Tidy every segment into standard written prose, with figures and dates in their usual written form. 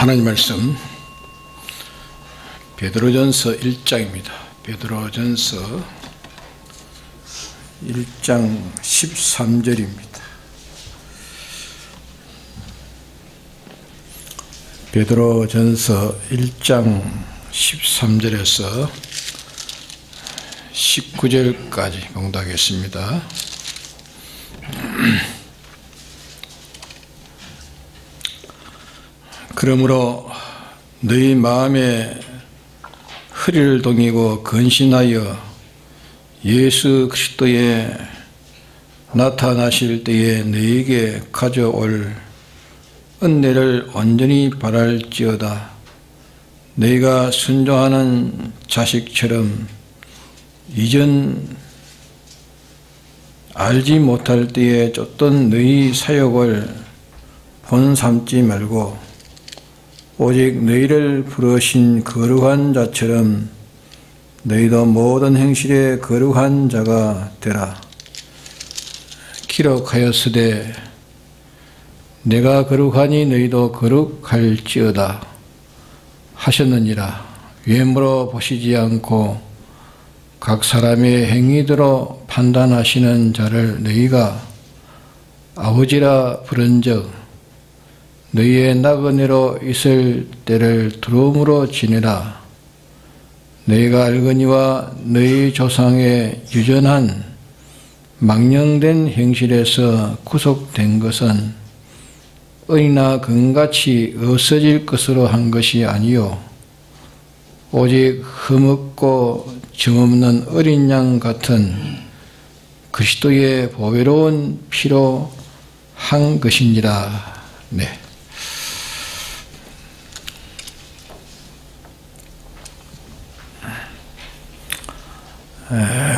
하나님 말씀 베드로전서 1장입니다. 베드로전서 1장 13절입니다. 베드로전서 1장 13절에서 19절까지 봉독하겠습니다. 그러므로 너희 마음에 허리를 동이고 근신하여 예수 그리스도의 나타나실 때에 너희에게 가져올 은혜를 온전히 바랄지어다. 너희가 순종하는 자식처럼 이전 알지 못할 때에 쫓던 너희 사역을 본삼지 말고 오직 너희를 부르신 거룩한 자처럼 너희도 모든 행실에 거룩한 자가 되라. 기록하였으되 내가 거룩하니 너희도 거룩할지어다 하셨느니라. 외모로 보시지 않고 각 사람의 행위대로 판단하시는 자를 너희가 아버지라 부른즉 너희의 나그네로 있을 때를 두려움으로 지내라. 너희가 알거니와 너희 조상의 유전한 망령된 행실에서 구속된 것은 의나 금같이 없어질 것으로 한 것이 아니요 오직 흠없고 정없는 어린 양 같은 그리스도의 보배로운 피로 한 것이니라. 네.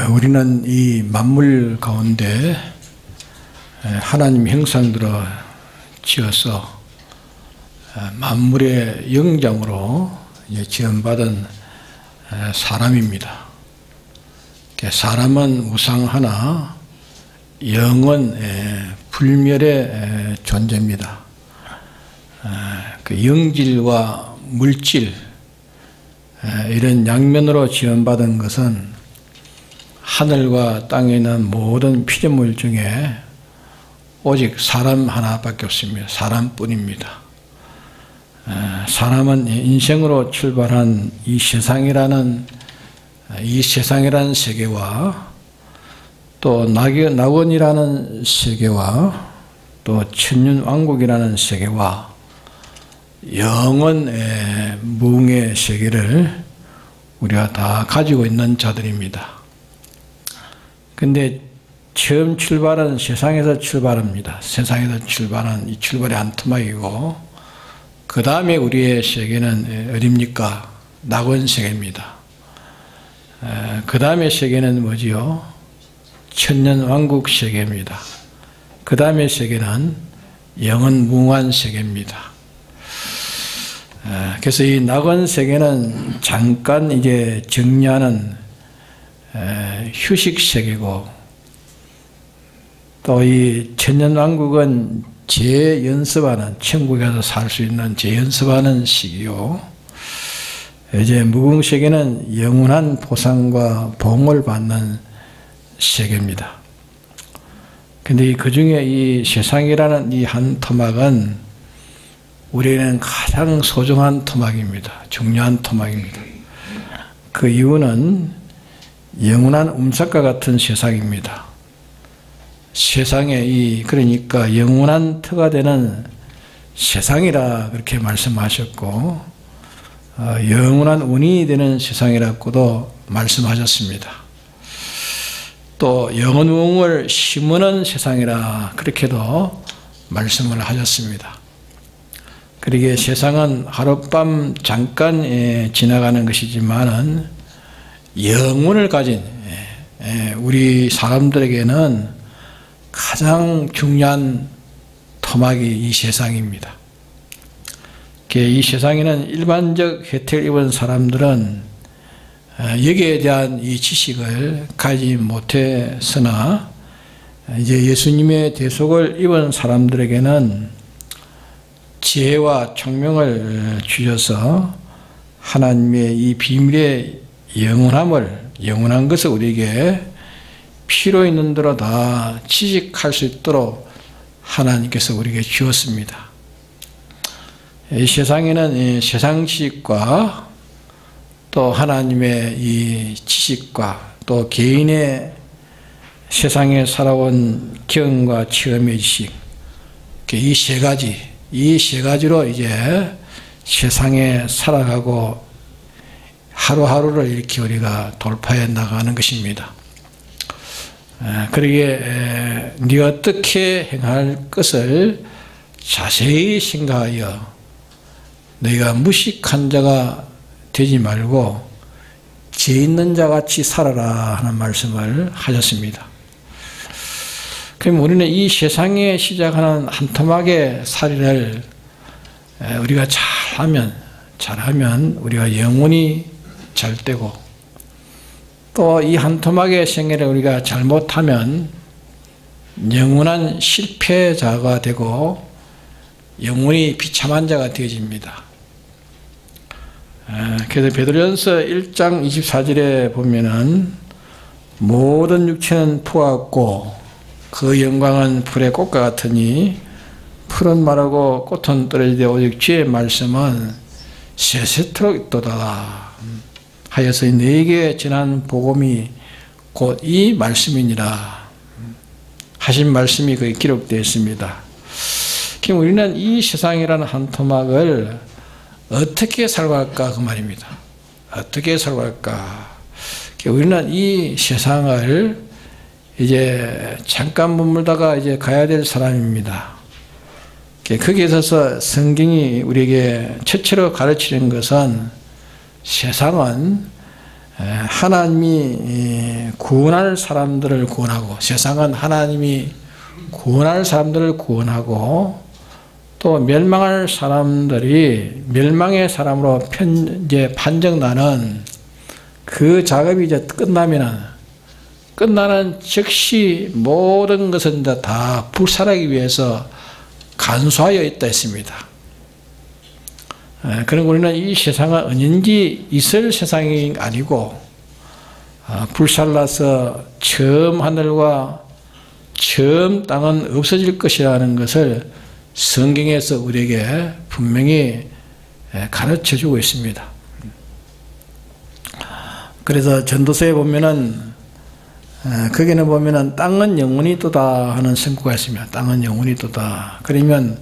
우리는 이 만물 가운데 하나님 형상대로 지어서 만물의 영장으로 지음받은 사람입니다. 사람은 무상하나 영은 불멸의 존재입니다. 그 영질과 물질 이런 양면으로 지음받은 것은 하늘과 땅에 있는 모든 피조물 중에 오직 사람 하나밖에 없습니다. 사람뿐입니다. 사람은 인생으로 출발한 이 세상이라는 세계와 또 낙원이라는 세계와 또 천년왕국이라는 세계와 영원의 무궁의 세계를 우리가 다 가지고 있는 자들입니다. 근데 처음 출발은 세상에서 출발합니다. 세상에서 출발한 이 출발의 한 토막이고 그 다음에 우리의 세계는 어딥니까? 낙원 세계입니다. 그 다음에 세계는 뭐지요? 천년왕국 세계입니다. 그 다음에 세계는 영원 무궁한 세계입니다. 그래서 이 낙원 세계는 잠깐 이제 정리하는 휴식 세계고 또 이 천년왕국은 재연습하는 천국에 가서 살 수 있는 재연습하는 시기요. 이제 무궁 세계는 영원한 보상과 봉을 받는 세계입니다. 근데 그 중에 이 세상이라는 이 한 토막은 우리에게는 가장 소중한 토막입니다. 중요한 토막입니다. 그 이유는 영원한 음삭과 같은 세상입니다. 세상에 그러니까 영원한 터가 되는 세상이라 그렇게 말씀하셨고 영원한 운이 되는 세상이라고도 말씀하셨습니다. 또 영원을 심으는 세상이라 그렇게도 말씀을 하셨습니다. 그러기에 세상은 하룻밤 잠깐 지나가는 것이지만은 영혼을 가진 우리 사람들에게는 가장 중요한 토막이 이 세상입니다. 이 세상에는 일반적 혜택을 입은 사람들은 여기에 대한 이 지식을 가지지 못했으나 이제 예수님의 대속을 입은 사람들에게는 지혜와 총명을 주셔서 하나님의 이 비밀의 영원한 것을 우리에게 필요 있는 대로 다 취직할 수 있도록 하나님께서 우리에게 주었습니다. 이 세상에는 이 세상 지식과 또 하나님의 이 지식과 또 개인의 세상에 살아온 경험과 체험의 지식, 이 세 가지로 이제 세상에 살아가고 하루하루를 이렇게 우리가 돌파해 나가는 것입니다. 그러기에 네가 어떻게 행할 것을 자세히 생각하여 너희가 무식한 자가 되지 말고 죄 있는 자같이 살아라 하는 말씀을 하셨습니다. 그럼 우리는 이 세상에 시작하는 한 토막의 살인을 우리가 잘하면 우리가 영원히 잘 되고, 또 이 한 토막의 생애를 우리가 잘못하면 영원한 실패자가 되고 영원히 비참한 자가 되어집니다. 그래서 베드로전서 1장 24절에 보면은 모든 육체는 부하고 그 영광은 불의 꽃과 같으니 풀은 마르고 꽃은 떨어지되 오직 주의 말씀은 세세토록 있도다 하여서 너에게 전한 복음이 곧 이 말씀이니라 하신 말씀이 거기 기록되어 있습니다. 그럼 우리는 이 세상이라는 한 토막을 어떻게 살아갈까 그 말입니다. 어떻게 살아갈까? 우리는 이 세상을 이제 잠깐 머물다가 이제 가야 될 사람입니다. 거기에 있어서 성경이 우리에게 최초로 가르치는 것은 세상은 하나님이 구원할 사람들을 구원하고, 세상은 하나님이 구원할 사람들을 구원하고, 또 멸망할 사람들이 멸망의 사람으로 이제 판정나는 그 작업이 이제 끝나는 즉시 모든 것은 다 불살하기 위해서 간수하여 있다 했습니다. 그럼 우리는 이 세상은 언젠지 있을 세상이 아니고 불살라서 처음 하늘과 처음 땅은 없어질 것이라는 것을 성경에서 우리에게 분명히 가르쳐주고 있습니다. 그래서 전도서에 보면은 거기는 보면은 땅은 영원히 있도다 하는 성구가 있습니다. 땅은 영원히 있도다. 그러면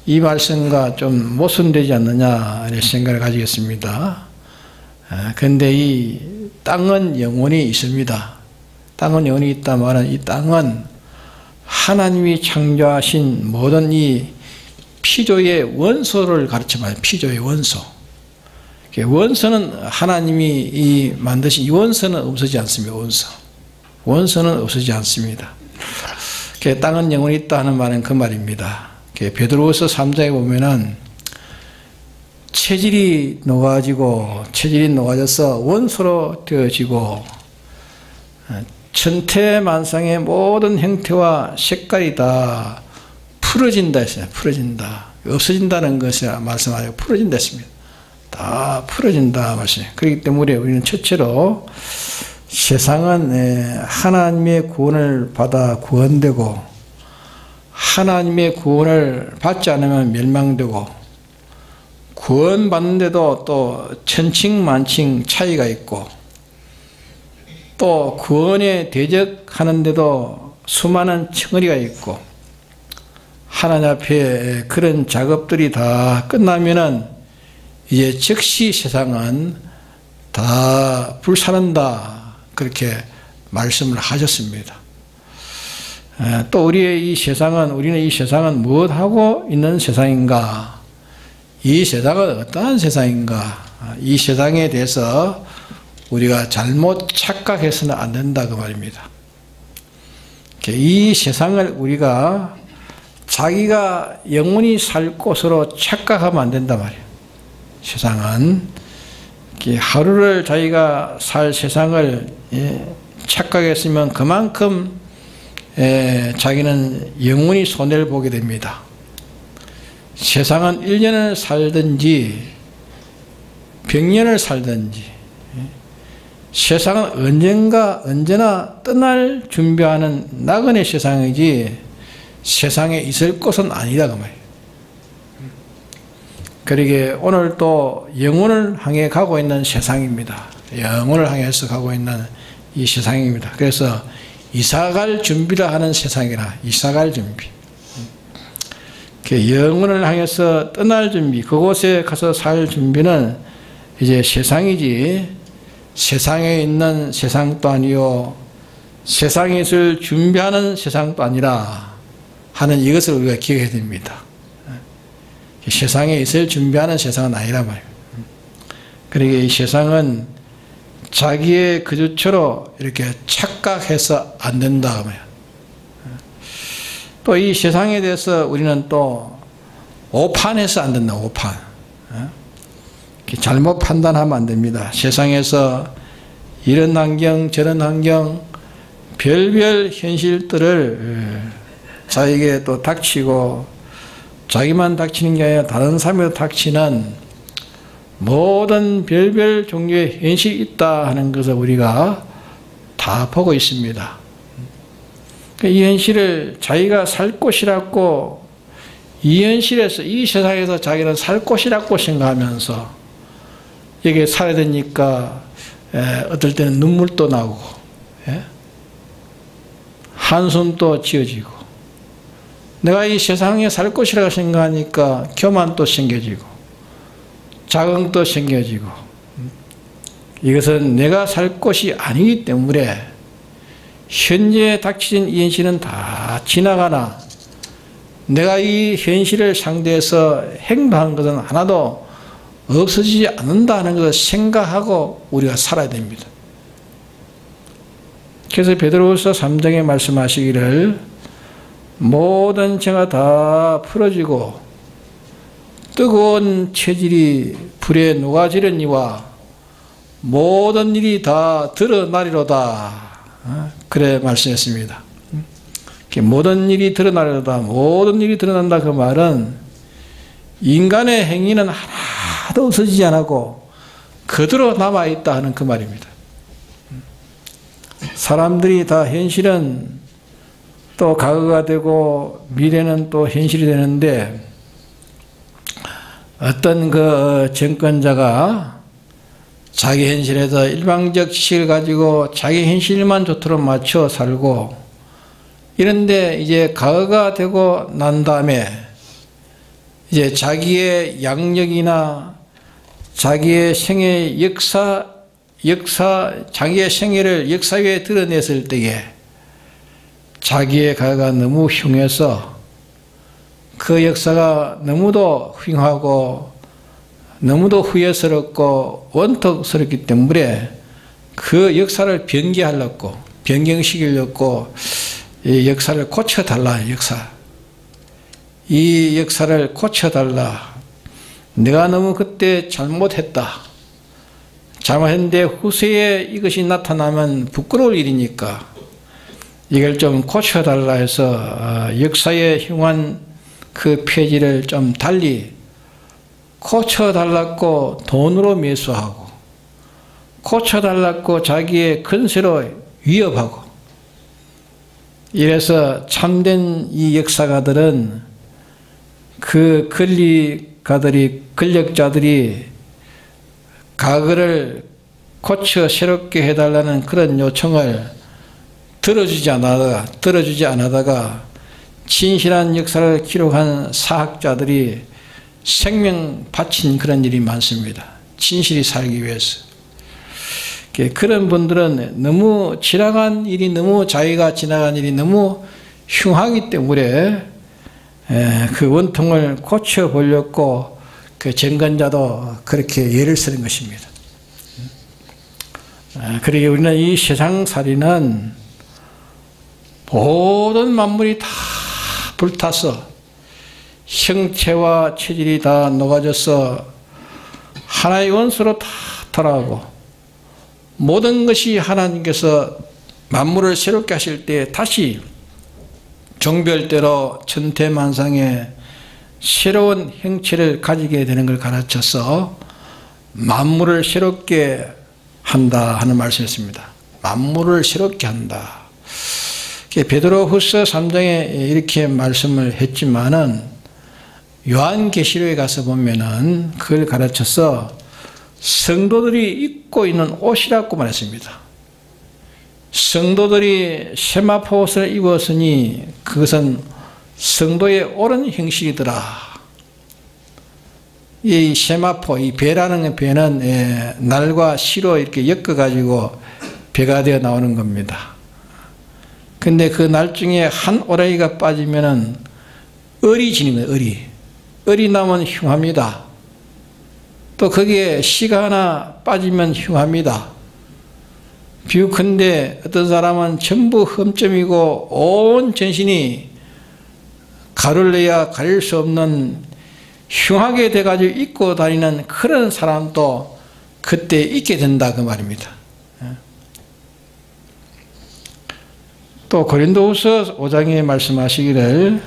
이 말씀과 좀 모순되지 않느냐 이런 생각을 가지겠습니다. 그런데 이 땅은 영원히 있습니다. 땅은 영원히 있다 말은 이 땅은 하나님이 창조하신 모든 이 피조의 원소를 가르쳐봐요. 피조의 원소. 원소는 하나님이 만드신 이 원소는 없어지지 않습니다. 원소는 없어지지 않습니다. 땅은 영원히 있다 하는 말은 그 말입니다. 베드로후서 3장에 보면은 체질이 녹아져서 원소로 되어지고 천태만상의 모든 형태와 색깔이 다 풀어진다 했어요. 풀어진다. 없어진다는 것이 말씀하고 풀어진다 했습니다. 다 풀어진다 말씀이에요. 그렇기 때문에 우리는 첫째로 세상은 하나님의 구원을 받아 구원되고 하나님의 구원을 받지 않으면 멸망되고, 구원받는데도 또 천칭만칭 차이가 있고, 또 구원에 대적하는데도 수많은 층어리가 있고, 하나님 앞에 그런 작업들이 다 끝나면은 이제 즉시 세상은 다 불사른다 그렇게 말씀을 하셨습니다. 또 우리는 이 세상은 무엇하고 있는 세상인가? 이 세상은 어떠한 세상인가? 이 세상에 대해서 우리가 잘못 착각해서는 안 된다 그 말입니다. 이 세상을 우리가 자기가 영원히 살 곳으로 착각하면 안 된단 말이에요. 세상은 하루를 자기가 살 세상을 착각했으면 그만큼 자기는 영원히 손해를 보게 됩니다. 세상은 1년을 살든지 100년을 살든지 세상은 언제나 떠날 준비하는 나그네 세상이지 세상에 있을 것은 아니다 그 말이에요. 그러게 오늘 또 영혼을 향해 가고 있는 세상입니다. 영혼을 향해서 가고 있는 이 세상입니다. 그래서 이사갈 준비를 하는 세상이라 이사갈 준비. 영혼을 향해서 떠날 준비, 그곳에 가서 살 준비는 이제 세상이지 세상에 있는 세상도 아니요 세상에 있을 준비하는 세상도 아니라 하는 이것을 우리가 기억해야 됩니다. 세상에 있을 준비하는 세상은 아니란 말이에요. 그러니까 이 세상은 자기의 거주처로 이렇게 착각해서 안 된다. 또 이 세상에 대해서 우리는 또 오판해서 안 된다. 오판. 잘못 판단하면 안 됩니다. 세상에서 이런 환경 저런 환경 별별 현실들을 자기에게 또 닥치고 자기만 닥치는 게 아니라 다른 사람에도 닥치는 모든 별별 종류의 현실이 있다 하는 것을 우리가 다 보고 있습니다. 이 현실을 자기가 살 곳이라고 이 현실에서 이 세상에서 자기는 살 곳이라고 생각하면서 여기에 살아야 되니까 어떨 때는 눈물도 나고 한숨도 지어지고 내가 이 세상에 살 곳이라고 생각하니까 교만도 생겨지고 자긍도 생겨지고 이것은 내가 살 곳이 아니기 때문에 현재 닥쳐진 이 현실은 다 지나가나 내가 이 현실을 상대해서 행동한 것은 하나도 없어지지 않는다는 것을 생각하고 우리가 살아야 됩니다. 그래서 베드로후서 3장에 말씀하시기를 모든 죄가 다 풀어지고 뜨거운 체질이 불에 녹아지려니와 모든 일이 다 드러나리로다. 그래 말씀했습니다. 모든 일이 드러나리로다. 모든 일이 드러난다 그 말은 인간의 행위는 하나도 없어지지 않고 그대로 남아있다 하는 그 말입니다. 사람들이 다 현실은 또 과거가 되고 미래는 또 현실이 되는데 어떤 그 정권자가 자기 현실에서 일방적 지식을 가지고 자기 현실만 좋도록 맞춰 살고 이런데 이제 과거가 되고 난 다음에 이제 자기의 양력이나 자기의 생애 자기의 생애를 역사 위에 드러냈을 때에 자기의 과거가 너무 흉해서 그 역사가 너무도 흉하고 너무도 후회스럽고 원통스럽기 때문에 그 역사를 변개하려고 변경시키려고 이 역사를 고쳐달라. 이 역사를 고쳐달라. 내가 너무 그때 잘못했다. 잘못했는데 후세에 이것이 나타나면 부끄러울 일이니까 이걸 좀 고쳐달라 해서 역사의 흉한 그 폐지를 좀 달리 고쳐달라고 돈으로 매수하고 고쳐달라고 자기의 근세로 위협하고 이래서 참된 이 역사가들은 그 권력자들이 과거를 고쳐 새롭게 해달라는 그런 요청을 들어주지 않아다가 진실한 역사를 기록한 사학자들이 생명 바친 그런 일이 많습니다. 진실이 살기 위해서. 그런 분들은 너무 지나간 일이 너무 자기가 지나간 일이 너무 흉하기 때문에 그 원통을 고쳐보려고 그 정권자도 그렇게 예를 쓰는 것입니다. 그러게 우리는 이 세상살이는 모든 만물이 다 불타서 형체와 체질이 다 녹아져서 하나의 원소로 다 돌아가고 모든 것이 하나님께서 만물을 새롭게 하실 때 다시 종별대로 천태만상의 새로운 형체를 가지게 되는 걸 가르쳐서 만물을 새롭게 한다 하는 말씀이었습니다. 만물을 새롭게 한다. 베드로후서 3장에 이렇게 말씀을 했지만은 요한계시록에 가서 보면은 그걸 가르쳐서 성도들이 입고 있는 옷이라고 말했습니다. 성도들이 세마포 옷을 입었으니 그것은 성도의 옳은 형식이더라. 이 세마포, 이 배라는 배는 날과 시로 이렇게 엮어가지고 배가 되어 나오는 겁니다. 근데 그 날 중에 한 오라이가 빠지면은 을이 지는 거예요, 을이. 을이 나면 흉합니다. 또 거기에 시가 하나 빠지면 흉합니다. 비유컨대 어떤 사람은 전부 흠점이고 온 전신이 가루를 내야 가릴 수 없는 흉하게 돼가지고 입고 다니는 그런 사람도 그때 있게 된다 그 말입니다. 또 고린도후서 5장에 말씀하시기를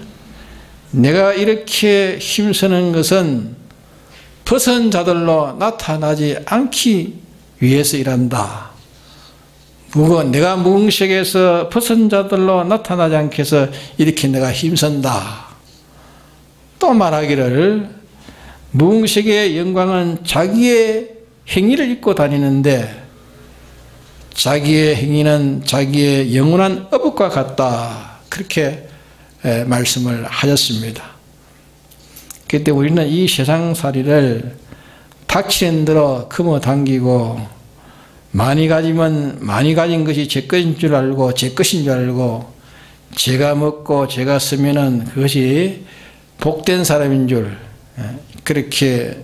내가 이렇게 힘쓰는 것은 벗은 자들로 나타나지 않기 위해서 일한다. 내가 무응식에서 벗은 자들로 나타나지 않게 해서 이렇게 내가 힘쓴다. 또 말하기를 무응식의 영광은 자기의 행위를 입고 다니는데 자기의 행위는 자기의 영원한 업과 같다. 그렇게 말씀을 하셨습니다. 그때 우리는 이 세상살이를 닥치는 대로 금어 당기고 많이 가지면 많이 가진 것이 제 것인 줄 알고 제 것인 줄 알고 제가 먹고 제가 쓰면은 그것이 복된 사람인 줄 그렇게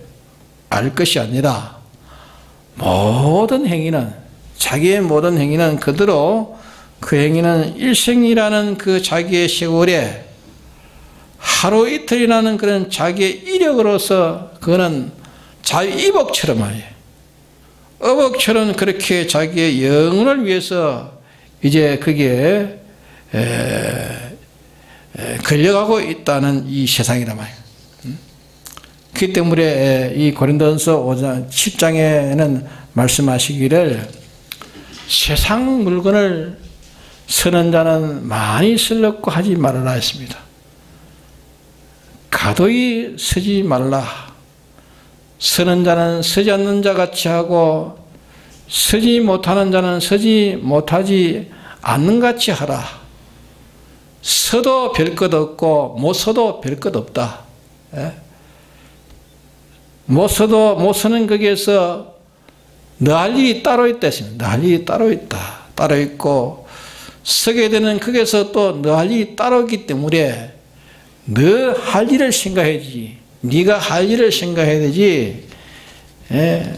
알 것이 아니라 모든 행위는 자기의 모든 행위는 그대로 그 행위는 일생이라는 그 자기의 세월에 하루 이틀이라는 그런 자기의 이력으로서 그거는 자유이복처럼 말이에요. 어복처럼 그렇게 자기의 영혼을 위해서 이제 그게 걸려가고 있다는 이 세상이란 말이에요. 그렇기 때문에 이 고린도전서 5장 10장에는 말씀하시기를 세상 물건을 쓰는 자는 많이 쓰려고 하지 말아라 했습니다. 가도히 쓰지 말라. 쓰는 자는 쓰지 않는 자 같이 하고 쓰지 못하는 자는 쓰지 못하지 않는 같이 하라. 써도 별 것 없고 못 써도 별 것 없다. 못 쓰는 거기에서 너 할 일이 따로 있다 했습니다. 너 할 일이 따로 있다. 따로 있고 쓰게 되는 거기에서 또 너 할 일이 따로 있기 때문에 너 할 일을 생각해야지. 네가 할 일을 생각해야 되지.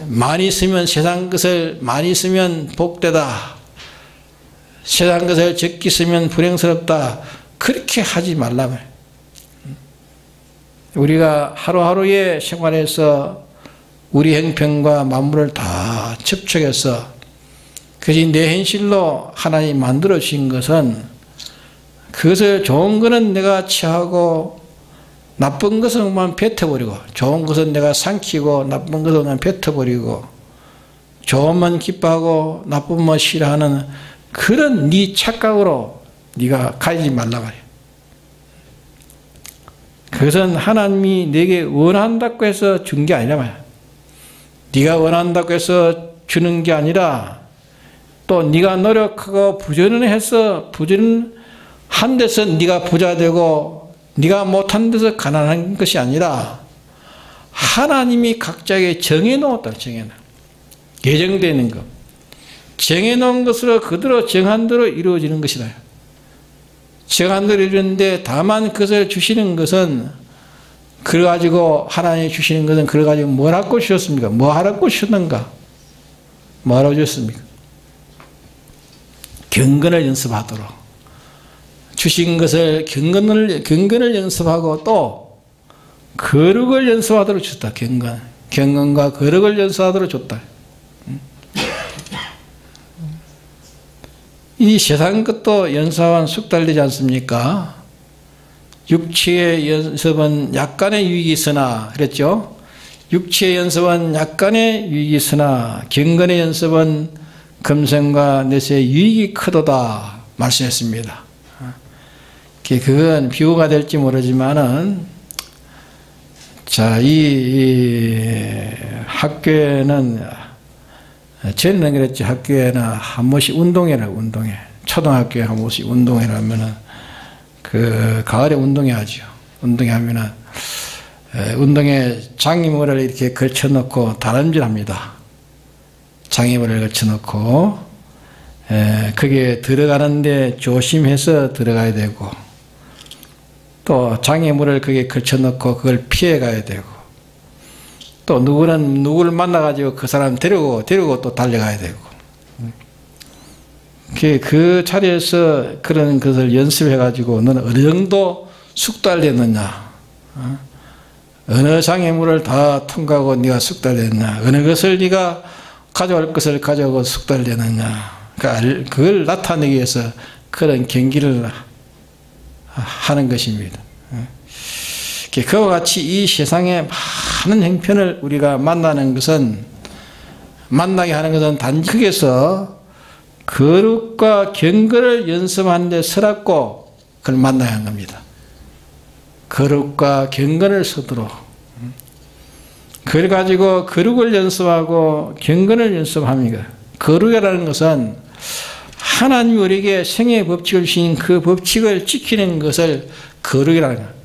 많이 쓰면 세상 것을 많이 쓰면 복되다. 세상 것을 적게 쓰면 불행스럽다. 그렇게 하지 말라 말. 우리가 하루하루의 생활에서 우리 형편과 만물을 다 접촉해서 그것이 내 현실로 하나님 만들어 주신 것은 그것을 좋은 것은 내가 취하고 나쁜 것은 뱉어버리고 좋은 것은 내가 삼키고 나쁜 것은 뱉어버리고 좋은만 기뻐하고 나쁜만 싫어하는 그런 네 착각으로 네가 가지지 말라 말이야. 그것은 하나님이 내게 원한다고 해서 준 게 아니라 말이야. 네가 원한다고 해서 주는 게 아니라 또 네가 노력하고 부지런해서 부지런한 데서 네가 부자 되고 네가 못한 데서 가난한 것이 아니라 하나님이 각자에게 정해놓았다. 예정되어 있는 것. 정해놓은 것으로 그대로 정한 대로 이루어지는 것이다. 정한 대로 이루는데 다만 그것을 주시는 것은 그래가지고 하나님이 주시는 것은 그래가지고 뭘 하고 주셨습니까? 뭐 하라고 주셨는가? 뭐 하라고 주셨습니까? 경건을 연습하도록 주신 것을 경건을 연습하고 또 거룩을 연습하도록 줬다. 경건과 거룩을 연습하도록 줬다. 이 세상 것도 연습하면 숙달되지 않습니까? 육체의 연습은 약간의 유익이 있으나 그랬죠. 육체의 연습은 약간의 유익이 있으나 경건의 연습은 금생과 내세의 유익이 크도다 말씀했습니다. 그건 비유가 될지 모르지만은 자, 이 학교에는 저는 그랬지 학교에는 한 번씩 운동회라고 운동회 초등학교에 한 번씩 운동회를 하면은 그 가을에 운동회하죠. 운동회 하면은 운동회 장애물을 이렇게 걸쳐놓고 다람질합니다. 장애물을 걸쳐놓고 거기에 들어가는데 조심해서 들어가야 되고 또 장애물을 거기에 걸쳐놓고 그걸 피해 가야 되고 또 누구는 누구를 만나가지고 그 사람 데리고 또 달려가야 되고 그 자리에서 그런 것을 연습해가지고 너는 어느 정도 숙달됐느냐, 어느 장애물을 다 통과하고 네가 숙달됐느냐, 어느 것을 네가 가져올 것을 가져오고 숙달되느냐, 그걸 나타내기 위해서 그런 경기를 하는 것입니다. 그와 같이 이 세상에 많은 형편을 우리가 만나게 하는 것은 단지 거기서 거룩과 경건을 연습하는 데 서랍고 그걸 만나야 하는 겁니다. 거룩과 경건을 서도록 그걸 가지고 거룩을 연습하고 경건을 연습합니다. 거룩이라는 것은 하나님이 우리에게 생애의 법칙을 주신 그 법칙을 지키는 것을 거룩이라는 거예요.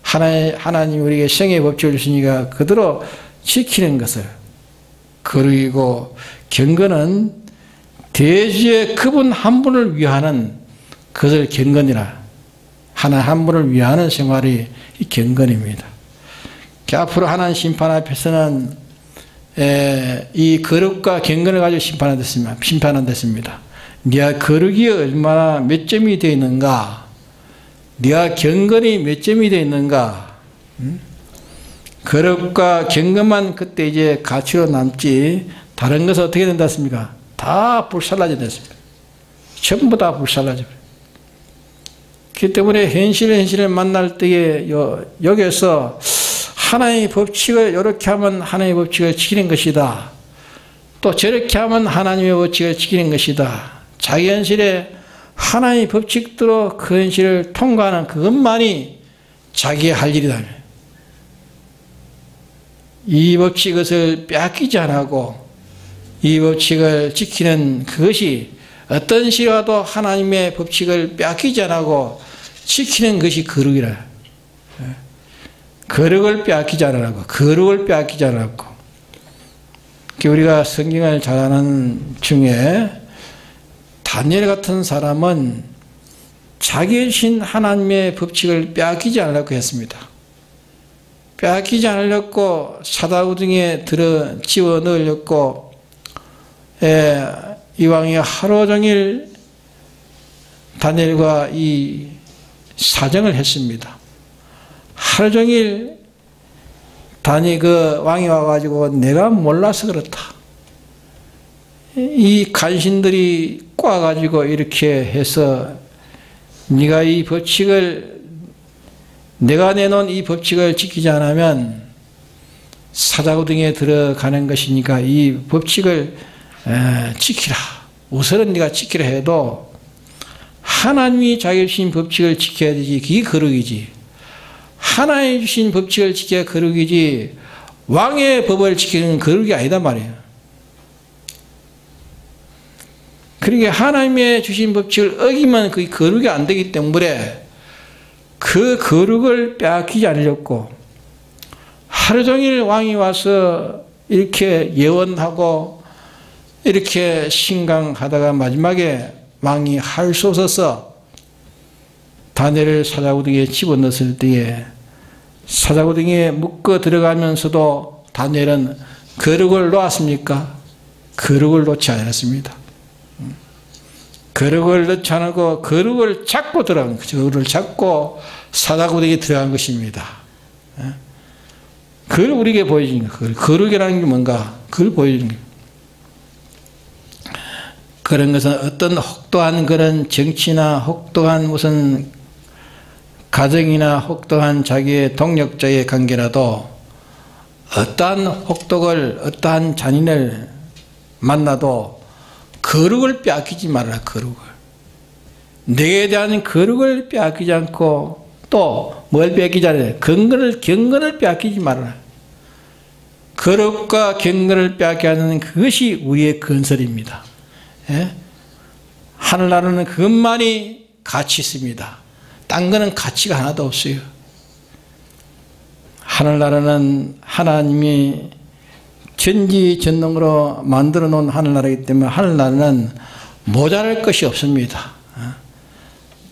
하나님이 우리에게 생애의 법칙을 주시니까 그대로 지키는 것을 거룩이고 경건은 대주의 그분 한 분을 위하는 그것을 경건이라 하나 한 분을 위하는 생활이 이 경건입니다. 앞으로 하나님 심판 앞에서는 이 거룩과 경건을 가지고 심판한댔습니다. 네가 거룩이 얼마나 몇 점이 되어 있는가, 네가 경건이 몇 점이 되어 있는가. 거룩과 경건만 그때 이제 가치로 남지 다른 것은 어떻게 된다 했습니까? 다 불살라진다. 전부 다 불살라져. 그렇기 때문에 현실을 만날 때에 여기에서 하나님의 법칙을 이렇게 하면 하나님의 법칙을 지키는 것이다. 또 저렇게 하면 하나님의 법칙을 지키는 것이다. 자기 현실에 하나님의 법칙대로 그 현실을 통과하는 그것만이 자기의 할 일이다. 이 법칙 것을 빼앗기지 않고 이 법칙을 지키는 그것이 어떤 시와도 하나님의 법칙을 빼앗기지 않고 지키는 것이 거룩이라. 거룩을 빼앗기지 않으라고. 거룩을 빼앗기지 않으라고. 우리가 성경을 잘 아는 중에 다니엘 같은 사람은 자기 신 하나님의 법칙을 빼앗기지 않으려고 했습니다. 빼앗기지 않으려고 사다구등에 들어 집어 넣으려고 이왕이 하루 종일 다니엘과 이 사정을 했습니다. 하루 종일 그 왕이 와가지고 내가 몰라서 그렇다. 이 간신들이 꽈가지고 이렇게 해서 네가 이 법칙을 내가 내놓은 이 법칙을 지키지 않으면 사자구등에 들어가는 것이니까 이 법칙을 지키라. 우선은 네가 지키라 해도 하나님이 자기 주신 법칙을 지켜야 되지. 그게 거룩이지. 하나님이 주신 법칙을 지켜야 거룩이지 왕의 법을 지키는 거룩이 아니다 말이에요. 그러니까 하나님의 주신 법칙을 어기면 그게 거룩이 안 되기 때문에 그 거룩을 빼앗기지 않으려고 하루 종일 왕이 와서 이렇게 예언하고 이렇게 신강하다가 마지막에 왕이 할 수 없어서 다니엘을 사자구덩이에 집어넣었을 때에 사자구덩이에 묶어 들어가면서도 다니엘은 거룩을 놓았습니까? 거룩을 놓지 않았습니다. 거룩을 놓지 않고 거룩을 잡고 들어간 거죠. 거룩을 잡고 사자구덩이에 들어간 것입니다. 그걸 우리에게 보여주는 거예요. 거룩이라는 게 뭔가 그걸 보여주는 거예요. 그런 것은 어떤 혹독한 그런 정치나 혹독한 무슨 가정이나 혹독한 자기의 동력자의 관계라도 어떠한 혹독을, 어떠한 잔인을 만나도 거룩을 빼앗기지 말라. 거룩을. 내게 대한 거룩을 빼앗기지 않고 또 뭘 빼앗기지 않아요? 경건을 빼앗기지 말라. 거룩과 경건을 빼앗게 하는 그것이 우리의 건설입니다. 예? 하늘나라는 그것만이 가치 있습니다. 딴 거는 가치가 하나도 없어요. 하늘나라는 하나님이 전지전능으로 만들어 놓은 하늘나라이기 때문에 하늘나라는 모자랄 것이 없습니다.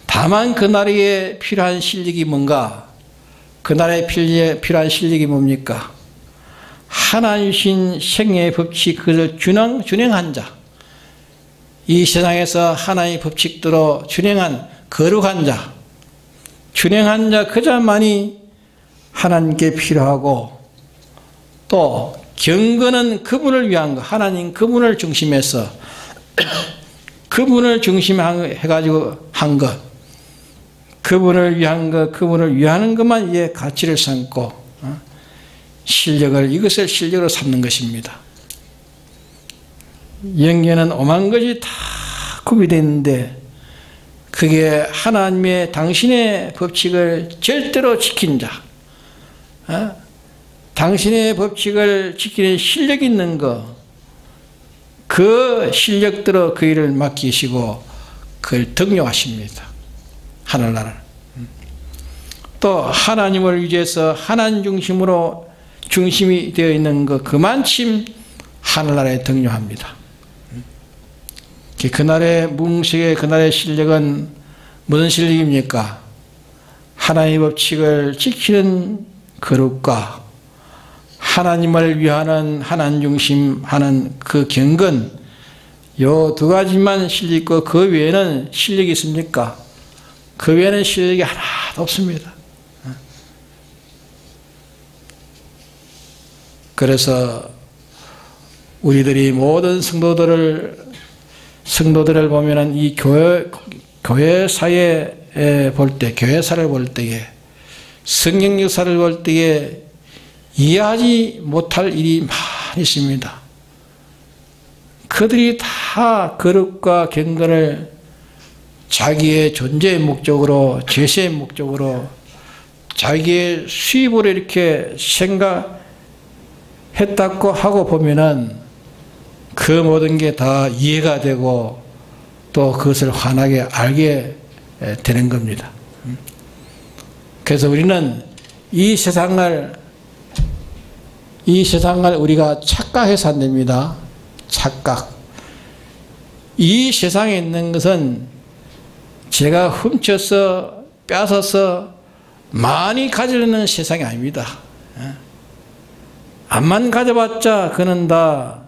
다만 그 나라에 필요한 실력이 뭔가? 그 나라에 필요한 실력이 뭡니까? 하나님 주신 생애의 법칙, 그것을 준행한 자. 이 세상에서 하나님의 법칙대로 준행한 거룩한 자, 준행한 자 그 자만이 하나님께 필요하고, 또 경건은 그분을 위한 것, 하나님 그분을 중심해서 그분을 중심해가지고 한 것, 그분을 위한 것, 그분을 위하는 것만 이에 가치를 삼고 이것을 실력으로 삼는 것입니다. 영계는 오만 것이 다 구비되어 있는데 그게 하나님의 당신의 법칙을 절대로 지킨 자, 당신의 법칙을 지키는 실력 있는 것, 그 실력대로 그 일을 맡기시고 그걸 등용하십니다. 하늘나라는. 또 하나님을 위해서 하나님 중심으로 중심이 되어 있는 것 그만큼 하늘나라에 등용합니다. 그날의 뭉식의 그날의 실력은 무슨 실력입니까? 하나님의 법칙을 지키는 거룩과 하나님을 위하는 하나님 중심하는 그 경건, 요 두 가지만 실력 있고 그 외에는 실력이 있습니까? 그 외에는 실력이 하나도 없습니다. 그래서 우리들이 모든 성도들을 보면은 이 교회사에 볼 때, 교회사를 볼 때에, 성경 역사를 볼 때에 이해하지 못할 일이 많이 있습니다. 그들이 다 거룩과 경건을 자기의 존재의 목적으로, 제세의 목적으로, 자기의 수입으로 이렇게 생각했다고 하고 보면은 그 모든 게 다 이해가 되고 또 그것을 환하게 알게 되는 겁니다. 그래서 우리는 이 세상을 우리가 착각해서 안 됩니다. 착각. 이 세상에 있는 것은 제가 훔쳐서 뺏어서 많이 가지려는 세상이 아닙니다. 암만 가져봤자 그는 다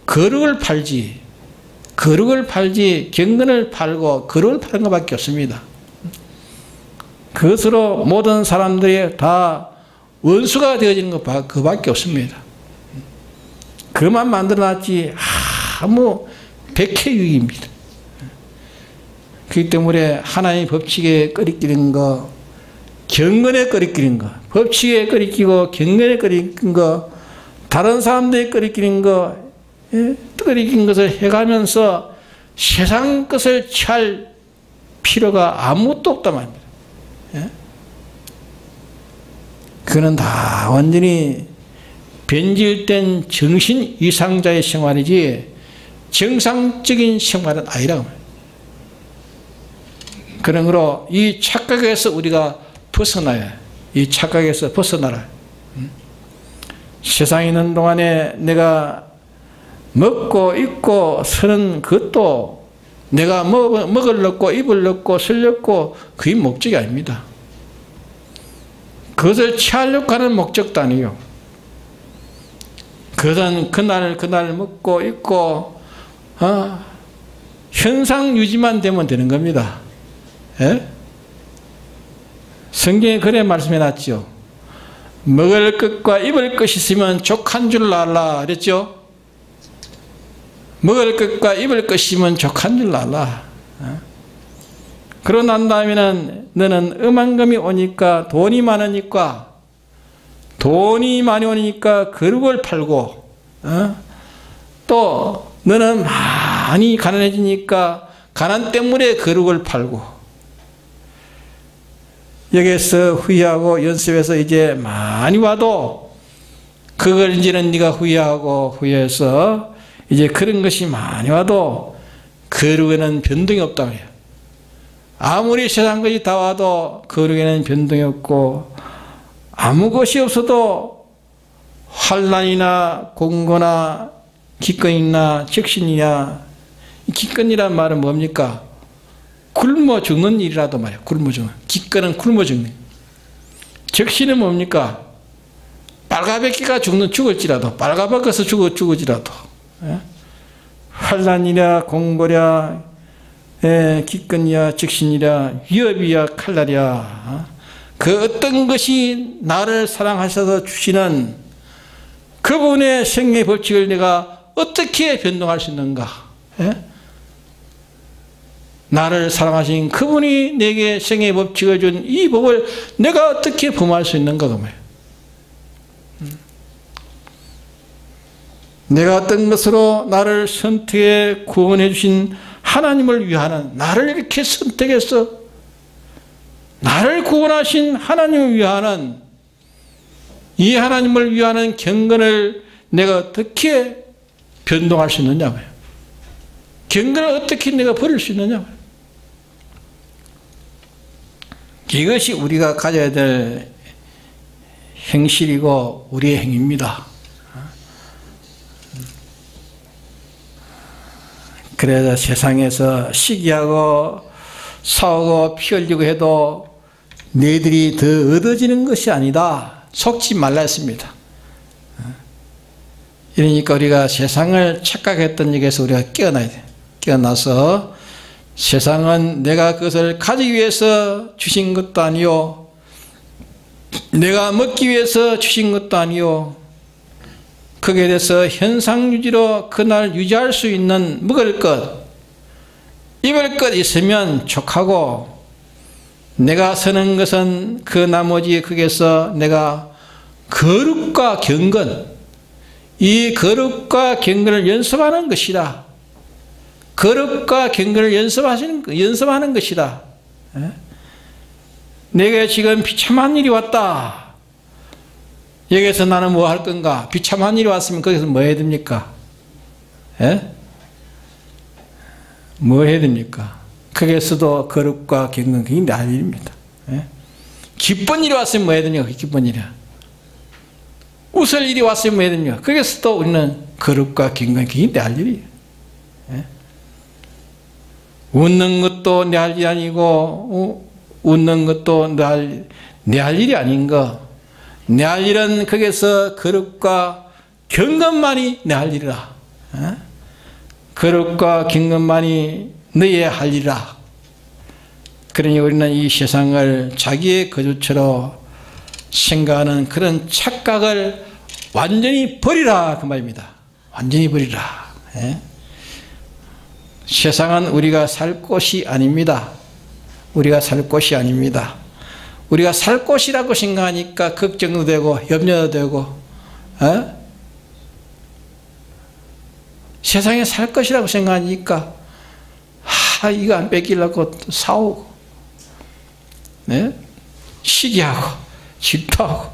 거룩을 팔지, 경건을 팔고 거룩을 파는 것밖에 없습니다. 그것으로 모든 사람들이 다 원수가 되어지는 것 그밖에 없습니다. 그만 만들어놨지 아무 백해유익입니다. 그렇기 때문에 하나님의 법칙에 끄리끼는 거, 경건에 끄리끼는 거, 법칙에 끄리끼고 경건에 끄리끼는 거, 다른 사람들에 끄리끼는 거, 끄리낀 것을 해가면서 세상 것을 취할 필요가 아무것도 없단 말입니다. 그는 다 완전히 변질된 정신 이상자의 생활이지 정상적인 생활은 아니라고 합니다. 그러므로 이 착각에서 우리가 벗어나야 해요. 이 착각에서 벗어나라. 세상에 있는 동안에 내가 먹고 입고 서는 것도 내가 먹을 넣고 입을 넣고 술 넣고 그게 목적이 아닙니다. 그것을 취하려고 하는 목적도 아니에요. 그것은 그날 먹고 입고 현상 유지만 되면 되는 겁니다. 예? 성경에 그래 말씀해 놨죠. 먹을 것과 입을 것이 있으면 족한 줄 알라 그랬죠. 먹을 것과 입을 것이 있으면 족한 줄 알라. 그러고 난 다음에는 너는 음한금이 오니까 돈이 많으니까 돈이 많이 오니까 거룩을 팔고 또 너는 많이 가난해지니까 가난 때문에 거룩을 팔고 여기서 후회하고 연습해서 이제 많이 와도 그걸 이제는 네가 후회하고 후회해서 이제 그런 것이 많이 와도 거룩에는 변동이 없다고 해요. 아무리 세상 것이 다 와도 거룩에는 변동이 없고 아무 것이 없어도 환난이나 공고나 기근이나 적신이나 기근이란 말은 뭡니까? 굶어 죽는 일이라도 말이에요. 굶어 죽는. 기근은 굶어 죽는. 적신은 뭡니까? 빨가벗기가 죽을지라도 빨가벗겨서 죽을지라도 환난이랴 공고랴 기근이야 적신이랴 위협이야 칼날이야 그 어떤 것이 나를 사랑하셔서 주시는 그분의 생의 법칙을 내가 어떻게 변동할 수 있는가? 나를 사랑하신 그분이 내게 생의 법칙을 준 이 법을 내가 어떻게 범할 수 있는가? 그 말이에요. 내가 어떤 것으로 나를 선택해 구원해 주신 하나님을 위하는 나를 이렇게 선택해서 나를 구원하신 하나님을 위하는 이 하나님을 위하는 경건을 내가 어떻게 변동할 수 있느냐고요. 경건을 어떻게 내가 버릴 수 있느냐고요. 이것이 우리가 가져야 될 행실이고 우리의 행위입니다. 그래서 세상에서 시기하고 싸우고 피 흘리고 해도 너희들이 더 얻어지는 것이 아니다. 속지 말라 했습니다. 이러니까 우리가 세상을 착각했던 얘기에서 우리가 깨어나야 돼. 깨어나서 세상은 내가 그것을 가지기 위해서 주신 것도 아니요 내가 먹기 위해서 주신 것도 아니요 거기에 대해서 현상유지로 그날 유지할 수 있는 먹을 것, 입을 것 있으면 족하고 내가 서는 것은 그 나머지 거기에서 내가 거룩과 경건, 이 거룩과 경건을 연습하는 것이다. 거룩과 경건을 연습하는 것이다. 내게 지금 비참한 일이 왔다. 여기서 나는 뭐 할 건가? 비참한 일이 왔으면 거기서 뭐 해야 됩니까? 뭐 해야 됩니까? 거기에서도 거룩과 경건, 그게 내 할 일입니다. 기쁜 일이 왔으면 뭐 해야 됩니까? 기쁜 일이야. 웃을 일이 왔으면 뭐 해야 됩니까? 거기에서도 우리는 거룩과 경건, 그게 내 할 일이에요. 웃는 것도 내 할 일이 아니고, 웃는 것도 내 할 일이 아닌 거. 내 할 일은 거기서 거룩과 경건만이 내 할 일이라. 거룩과 경건만이 너의 할 일이라. 그러니 우리는 이 세상을 자기의 거주처로 생각하는 그런 착각을 완전히 버리라 그 말입니다. 완전히 버리라. 세상은 우리가 살 곳이 아닙니다. 우리가 살 곳이 아닙니다. 우리가 살 곳이라고 생각하니까 걱정도 되고 염려도 되고 세상에 살 것이라고 생각하니까 이거 안 뺏기려고 싸우고 시기하고 질투하고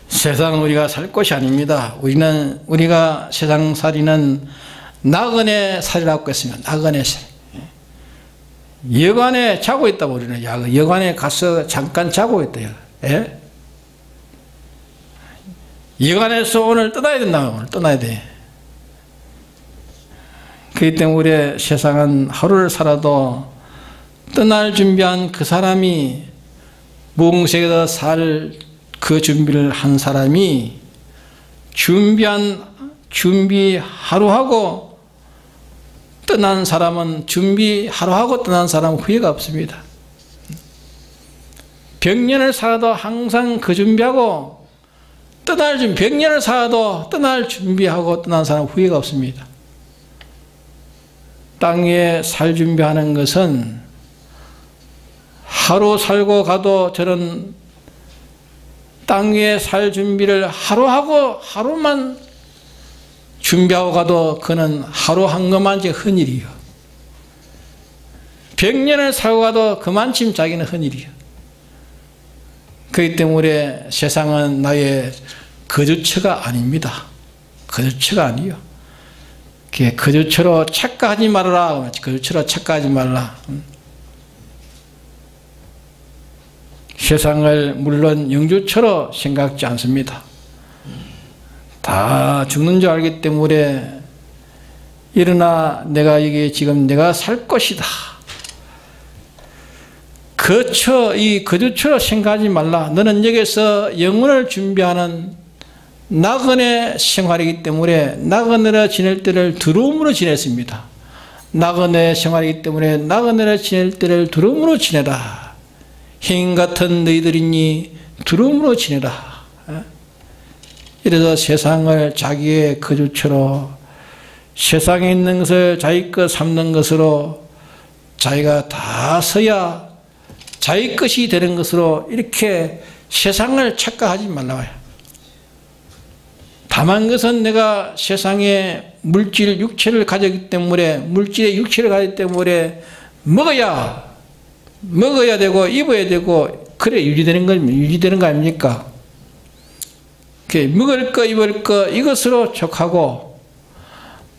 세상은 우리가 살 곳이 아닙니다. 우리가 세상 살이는 나그네 살이라고 했으면 나그네 살. 여관에 자고 있다고 우리는 여관에 가서 잠깐 자고 있다. 여관에서 오늘 떠나야 된다. 오늘 떠나야 돼. 그렇기 때문에 우리의 세상은 하루를 살아도 떠날 준비한 그 사람이 무궁색에서 살 그 준비를 한 사람이 준비 하루하고 떠난 사람은 하루하고 떠난 사람은 후회가 없습니다. 100년을 살아도 항상 그 준비하고 100년을 살아도 떠날 준비하고 떠난 사람은 후회가 없습니다. 땅에 살 준비하는 것은 하루 살고 가도 저는 땅에 살 준비를 하루 하고 하루만 준비하고 가도 그는 하루 한 것만 헌일이요. 100년을 살고 가도 그만큼 자기는 헌일이요. 그렇기 때문에 세상은 나의 거주처가 아닙니다. 거주처가 아니요. 거주처로 착각하지 말아라. 거주처로 착각하지 말라. 세상을 물론 영주처로 생각지 않습니다. 다 죽는 줄 알기 때문에 일어나 내가 이게 지금 내가 살 것이다. 이 거주처로 생각하지 말라. 너는 여기서 영혼을 준비하는 나그네 생활이기 때문에 나그네로 지낼 때를 두려움으로 지냈습니다. 나그네 생활이기 때문에 나그네로 지낼 때를 두려움으로 지내라. 행 같은 너희들이니 두려움으로 지내라. 이래서 세상을 자기의 거주처로 세상에 있는 것을 자기 것 삼는 것으로 자기가 다 서야 자기 것이 되는 것으로 이렇게 세상을 착각하지 말라고요. 다만 그것은 내가 세상에 물질 육체를 가졌기 때문에 물질의 육체를 가졌기 때문에 먹어야 되고 입어야 되고 그래 유지되는 거 아닙니까? 먹을 거 입을 거 이것으로 족하고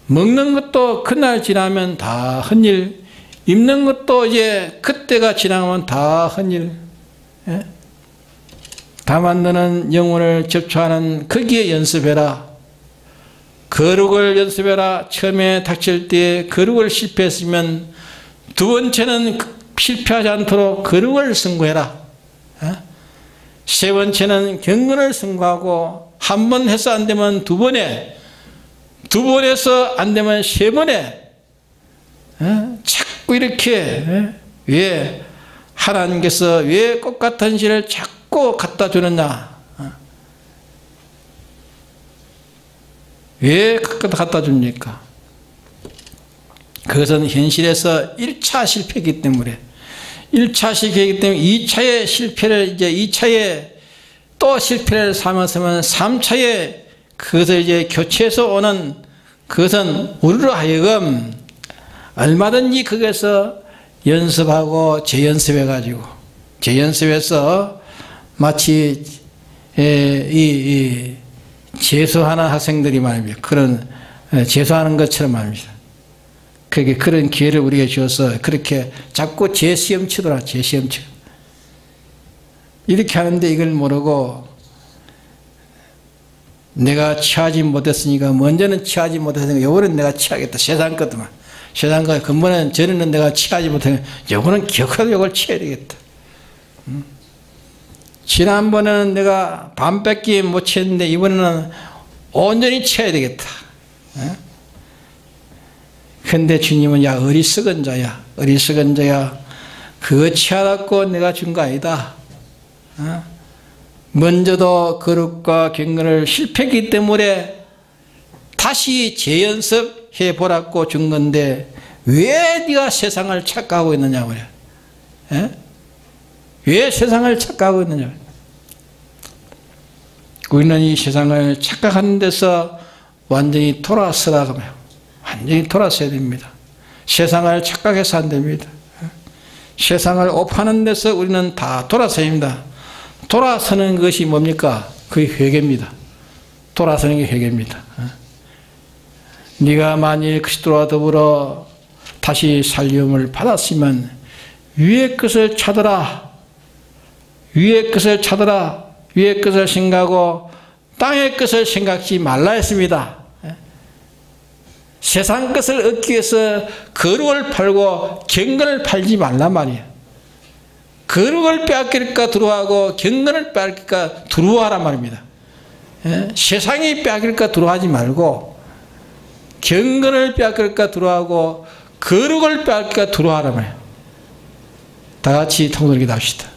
먹는 것도 그날 지나면 다 헌일, 입는 것도 이제 그때가 지나면 다 헌일. 예? 다만 너는 영혼을 접촉하는 거기에 연습해라. 거룩을 연습해라. 처음에 닥칠 때 거룩을 실패했으면 두 번째는 실패하지 않도록 거룩을 승부해라. 세 번째는 경건을 승부하고 한 번 해서 안 되면 두 번에, 두 번 해서 안 되면 세 번에 자꾸 이렇게 왜 하나님께서 왜 꽃같은 실을 자꾸 갖다 주느냐? 왜 갖다 줍니까? 그것은 현실에서 1차 실패이기 때문에 1차 실패이기 때문에 2차의 실패를 이제 2차에 또 실패를 삼았으면 3차에 그것을 이제 교체해서 오는 그것은 우리로 하여금 얼마든지 거기서 연습하고 재연습해가지고 재연습해서 마치 이 재수하는 학생들이 말입니다. 그런 재수하는 것처럼 말입니다. 그런 기회를 우리에게 주어서 그렇게 자꾸 재시험 치더라. 재시험 치. 이렇게 하는데 이걸 모르고 내가 취하지 못했으니까 먼저는 취하지 못했으니까 요거는 내가 취하겠다. 세상 것만. 세상 것 근본은 전에는 내가 취하지 못했으니까 요거는 기억하고 요걸 취해야 되겠다. 지난번에는 내가 반밖에 못 취했는데 이번에는 온전히 취해야 되겠다. 근데 주님은 야 어리석은 자야 어리석은 자야 그거 취하라고 내가 준 거 아니다. 먼저도 거룩과 경건을 실패했기 때문에 다시 재연습해 보라고 준 건데 왜 네가 세상을 착각하고 있느냐고 그래. 왜 세상을 착각하고 있느냐. 우리는 이 세상을 착각하는 데서 완전히 돌아서라고 해요. 완전히 돌아서야 됩니다. 세상을 착각해서 안 됩니다. 세상을 옵하는 데서 우리는 다 돌아서야 합니다. 돌아서는 것이 뭡니까? 그게 회개입니다. 돌아서는 게 회개입니다. 네가 만일 그리스도와 더불어 다시 살림을 받았으면 위의 것을 찾으라. 위의 것을 찾으라. 위의 것을 생각하고 땅의 것을 생각지 말라 했습니다. 세상 것을 얻기 위해서 거룩을 팔고 경건을 팔지 말란 말이에요. 거룩을 빼앗길까 두려워하고 경건을 빼앗길까 두려워하란 말입니다. 세상이 빼앗길까 두려워하지 말고 경건을 빼앗길까 두려워하고 거룩을 빼앗길까 두려워하란 말이에요. 다 같이 통독 기도합시다.